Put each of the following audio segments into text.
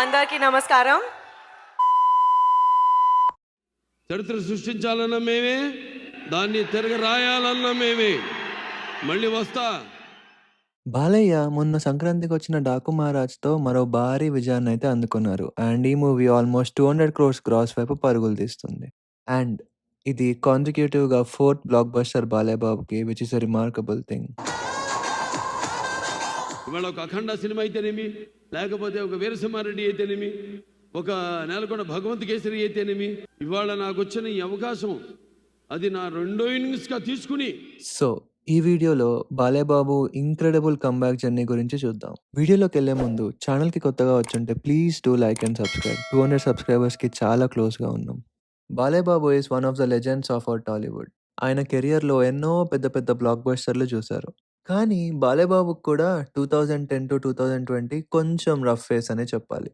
అందరికీ నమస్కారం. చరిత్ర సృష్టించాలన్న మేమే, దాన్ని తిరగ రాయాలన్న మేమే. మళ్ళీ వస్తా. బాలయ్య మొన్న సంక్రాంతికి వచ్చిన డాకు మహారాజ్తో మరో భారీ విజయాన్ని అయితే అందుకున్నారు. అండ్ ఈ మూవీ ఆల్మోస్ట్ 200 crores గ్రాస్ వైపు పరుగులు తీస్తుంది. అండ్ ఇది కాన్సిక్యూటివ్గా 4th బ్లాక్ బస్టర్ బాలయ్య బాబుకి, which is a remarkable thing. ఇవాళ ఒక అఖండ సినిమా అయితేనేమి, లేకపోతే ఒక వీరసింహారెడ్డి అయితేనేమి, ఒక నేలకొండ భగవంత్ కేసరి అయితేనేమి, ఇవాళ నాకు వచ్చిన ఈ అవకాశం అది నా రెండో ఇన్నింగ్స్గా తీసుకుని. సో ఈ వీడియోలో Balayya Babu incredible comeback journey గురించి చూద్దాం. వీడియోలోకి వెళ్లే ముందు ఛానల్కి కొత్తగా వచ్చుంటే please do like and subscribe. 200 సబ్స్క్రైబర్స్కి చాలా క్లోజ్గా ఉన్నాం. Balayya Babu is one of the legends of our Tollywood. ఆయన కెరియర్లో ఎన్నో పెద్ద పెద్ద బ్లాక్ బస్టర్లు చూశారు. కానీ బాలయ్య బాబుకి కూడా 2010 to 2020 కొంచెం రఫ్ ఫేస్ అనే చెప్పాలి.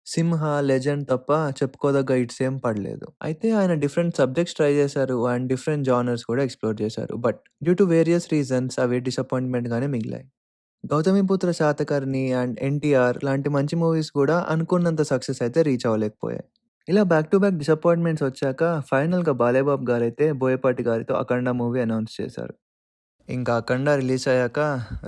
సింహ, లెజెండ్ తప్ప చెప్పుకోదగ్గ హిట్స్ ఏం పడలేదు. అయితే ఆయన డిఫరెంట్ సబ్జెక్ట్స్ ట్రై చేశారు అండ్ డిఫరెంట్ జానర్స్ కూడా ఎక్స్ప్లోర్ చేశారు. But due to various reasons అవి డిసప్పాయింట్మెంట్గానే మిగిలాయి. గౌతమిపుత్ర శాతకర్ణి అండ్ ఎన్టీఆర్ లాంటి మంచి మూవీస్ కూడా అనుకున్నంత సక్సెస్ అయితే రీచ్ అవ్వలేకపోయాయి. ఇలా బ్యాక్ టు బ్యాక్ డిసప్పాయింట్మెంట్స్ వచ్చాక ఫైనల్గా బాలయ్య బాబు గారైతే బోయపాటి గారితో అఖండ మూవీ అనౌన్స్ చేశారు. ఇంకా అఖండ రిలీజ్ అయ్యాక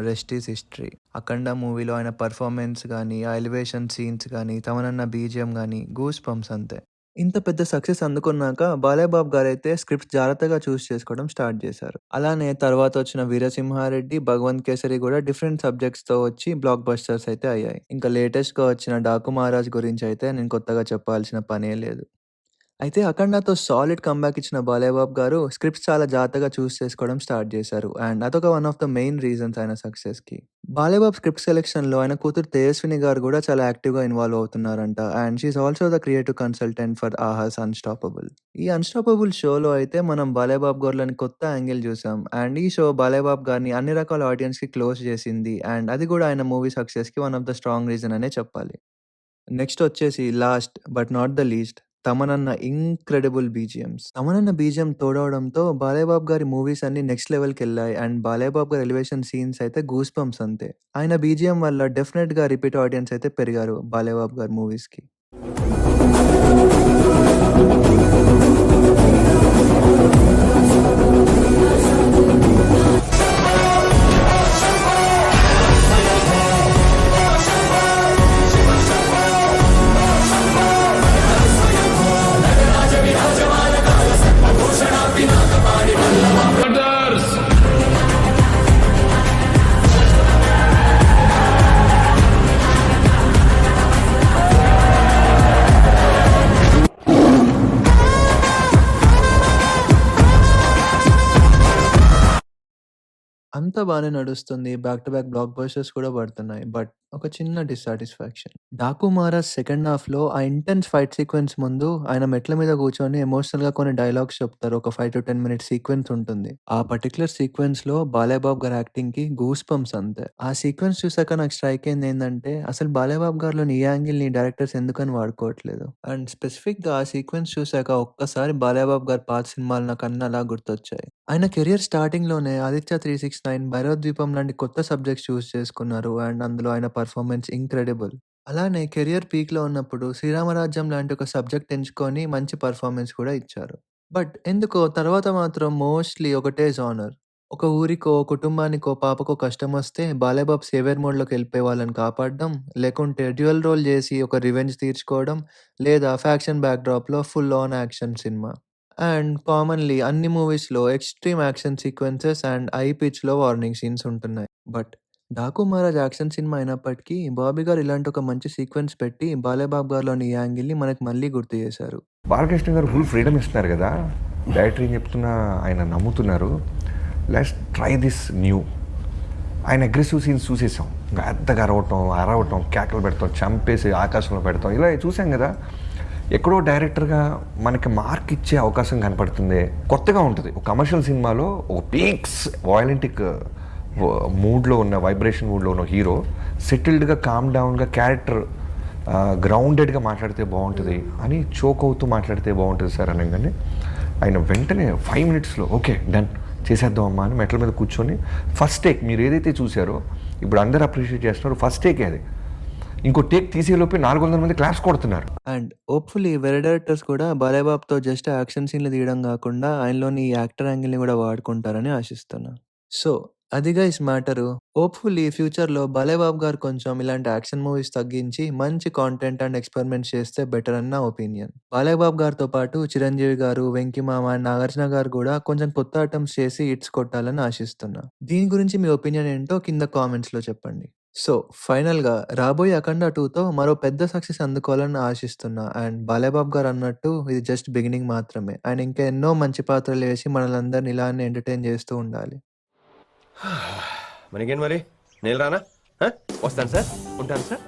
రెస్ట్ ఈజ్ హిస్టరీ. అఖండ మూవీలో ఆయన పర్ఫార్మెన్స్ కానీ, ఆ ఎలివేషన్ సీన్స్ కానీ, తమనన్న బీజిఎం కానీ గూస్ పంప్స్ అంతే. ఇంత పెద్ద సక్సెస్ అందుకున్నాక బాలయ్య బాబు గారైతే స్క్రిప్ట్స్ జాగ్రత్తగా చూస్ చేసుకోవడం స్టార్ట్ చేశారు. అలానే తర్వాత వచ్చిన వీరసింహారెడ్డి, భగవంత్ కేసరి కూడా డిఫరెంట్ సబ్జెక్ట్స్తో వచ్చి బ్లాక్ బస్టర్స్ అయితే అయ్యాయి. ఇంకా లేటెస్ట్గా వచ్చిన డాకు మహారాజ్ గురించి అయితే నేను కొత్తగా చెప్పాల్సిన పనే లేదు. అయితే అఖండతో సాలిడ్ కంబ్యాక్ ఇచ్చిన బాలయ్య బాబు గారు స్క్రిప్ట్స్ చాలా జాగ్రత్తగా చూస్ చేసుకోవడం స్టార్ట్ చేశారు. అండ్ అదొక one of the main reasons ఆయన సక్సెస్కి. బాలయ్య బాబు స్క్రిప్ట్ సెలెక్షన్లో ఆయన కూతురు తేజస్విని గారు కూడా చాలా యాక్టివ్గా ఇన్వాల్వ్ అవుతున్నారంట. And she is also the creative consultant for Aha's unstoppable. ఈ అన్స్టాపబుల్ షోలో అయితే మనం బాలయ్య బాబు గారిని కొత్త యాంగిల్ చూసాం. అండ్ ఈ షో బాలయ్య బాబు గారిని అన్ని రకాల ఆడియన్స్కి క్లోజ్ చేసింది. అండ్ అది కూడా ఆయన మూవీ సక్సెస్కి one of the strong reason అనే చెప్పాలి. నెక్స్ట్ వచ్చేసి last but not the least, తమనన్న ఇంక్రెడిబుల్ బీజిఎమ్స్. తమనన్న బీజిఎం తోడవడంతో బాలయ్య బాబు గారి మూవీస్ అన్ని నెక్స్ట్ లెవెల్కి వెళ్ళాయి. అండ్ బాలయ్య బాబు గారి ఎలివేషన్ సీన్స్ అయితే గూస్ బంప్స్ అంతే. ఆయన బీజిఎం వల్ల డెఫినెట్గా రిపీట్ ఆడియన్స్ అయితే పెరిగారు బాలయ్య బాబు గారి మూవీస్కి. అంతా బానే నడుస్తుంది. Back to back black busters కూడా పడుతున్నాయి. బట్ ఒక చిన్న డిస్సాటిస్ఫాక్షన్. 'డాకు మహారాజ్' సెకండ్ హాఫ్‌లో ఆ ఇంటెన్స్ ఫైట్ సీక్వెన్స్ ముందు ఆయన మెట్ల మీద కూర్చొని ఎమోషనల్‌గా కొన్ని డైలాగ్స్ చెప్తారు. ఒక 5 to 10 మినిట్స్ సీక్వెన్స్ ఉంటుంది. ఆ పర్టిక్యులర్ సీక్వెన్స్‌లో బాలయ్య బాబు గారి యాక్టింగ్‌కి గూస్ బంప్స్ అంతే. ఆ సీక్వెన్స్ చూసాక నాకు స్ట్రైక్ అయింది ఏందంటే అసలు బాలయ్య బాబు గారిలోని ఈ యాంగిల్‌ని డైరెక్టర్స్ ఎందుకని వాడుకోవట్లేదు. అండ్ స్పెసిఫిక్‌గా ఆ సీక్వెన్స్ చూసాక ఒక్కసారి బాలయ్య బాబు గారి పాత సినిమాలు నాకు అన్నీ అలా గుర్తొచ్చాయి. ఆయన కెరియర్ స్టార్టింగ్‌లోనే 'ఆదిత్య 369', 'భైరవ ద్వీపం' లాంటి కొత్త సబ్జెక్ట్స్ చూస్ చేసుకున్నారు. అండ్ అందులో ఆయన పర్ఫార్మెన్స్ ఇంక్రెడిబుల్. అలానే కెరియర్ పీక్‌లో ఉన్నప్పుడు 'శ్రీరామరాజ్యం' లాంటి ఒక సబ్జెక్ట్ ఎంచుకొని మంచి పర్ఫార్మెన్స్ కూడా ఇచ్చారు. బట్ ఎందుకో తర్వాత మాత్రం మోస్ట్‌లీ ఒకటే జానర్. ఒక ఊరికో, కుటుంబానికో, పాపకో కష్టమొస్తే బాలయ్య బాబు సేవియర్ మోడ్‌లోకి వెళ్ళిపోయి వాళ్ళని కాపాడడం, లేకుంటే డ్యూయల్ రోల్ చేసి ఒక రివెంజ్ తీర్చుకోవడం, లేదా ఫ్యాక్షన్ బ్యాక్‌డ్రాప్‌లో full on action cinema. And commonly అన్ని మూవీస్‌లో extreme action sequences and high పిచ్‌లో వార్నింగ్ సీన్స్ ఉంటున్నాయి. But 'Daaku Maharaaj' action cinema అయినప్పటికీ బాబీ గారు ఇలాంటి ఒక మంచి సీక్వెన్స్ పెట్టి బాలయ్య బాబు గారిలోని ఈ యాంగిల్‌ని మనకు మళ్ళీ గుర్తు చేశారు. బాలకృష్ణ గారు ఫుల్ ఫ్రీడమ్ ఇస్తున్నారు కదా, డైరెక్టర్ ఏం చెప్తున్నా ఆయన నమ్ముతున్నారు. Let's try this new. ఆయన అగ్రెసివ్ సీన్స్ చూసేసాం. పెద్దగా అరవటం, కేకలు పెడతాం, చంపేసి ఆకాశంలో పెడతాం, ఇలా చూసాం కదా. ఎక్కడో డైరెక్టర్గా మనకి మార్క్ ఇచ్చే అవకాశం కనపడుతుంది. కొత్తగా ఉంటుంది. ఒక కమర్షియల్ సినిమాలో ఒక పీక్స్ వాయలెంటిక్ మూడ్లో ఉన్న, వైబ్రేషన్ మూడ్లో ఉన్న హీరో సెటిల్డ్గా, కామ్ డౌన్గా, క్యారెక్టర్ గ్రౌండెడ్గా మాట్లాడితే బాగుంటుంది అని చోక్ అవుతూ మాట్లాడితే బాగుంటుంది సార్ అనగానే ఆయన వెంటనే 5 minutesలో ఓకే డన్ చేసేద్దాం అమ్మా అని మెట్ల మీద కూర్చొని ఫస్ట్ టేక్, మీరు ఏదైతే చూసారో ఇప్పుడు అందరూ అప్రిషియేట్ చేస్తున్నారో ఫస్ట్ టేకే అది. ఇంకో టేక్ తీసేలోపే 400 మంది క్లాప్స్ కొడుతున్నారు. అండ్ హోప్‌ఫుల్లీ వేరే డైరెక్టర్స్ కూడా బాలయ్యబాబుతో జస్ట్ యాక్షన్ సీన్‌లు తీయడం గాకుండా, ఆయనలోని ఈ యాక్టర్ యాంగిల్‌ని గూడా వాడుకుంటారని ఆశిస్తున్నా. సో, అది గైస్ మ్యాటరు. హోప్‌ఫుల్లీ ఫ్యూచర్‌లో బాలయ్యబాబు గారు కొంచెం ఇలాంటి యాక్షన్ మూవీస్ తగ్గించి, మంచి కాంటెంట్ అండ్ ఎక్స్‌పెరిమెంట్స్ చేస్తే బెటర్ అని నా ఒపీనియన్. బాలయ్యబాబు గారితో పాటు చిరంజీవి గారు, వెంకీ మామ అండ్ నాగార్జున గారు గూడా కొంచెం కొత్త అటెంప్ట్స్ చేసి హిట్స్ కొట్టాలని ఆశిస్తున్నా. దీని గురించి మీ ఒపీనియన్ ఏంటో కింద కామెంట్స్‌లో చెప్పండి. సో, ఫైనల్‌గా రాబోయే 'అఖండ 2'తో మరో పెద్ద సక్సెస్ అందుకోవాలని ఆశిస్తున్నా. అండ్ బాలయ్యబాబు గారు అన్నట్టు ఇది జస్ట్ బిగినింగ్ మాత్రమే. ఆయన ఇంకా ఎన్నో మంచి పాత్రలు వేసి మనల్నందరిని ఇలానే ఎంటర్‌టైన్ చేస్తూ ఉండాలి. మనకేం మరి నేను రానా? వస్తాను సార్, ఉంటాను సార్.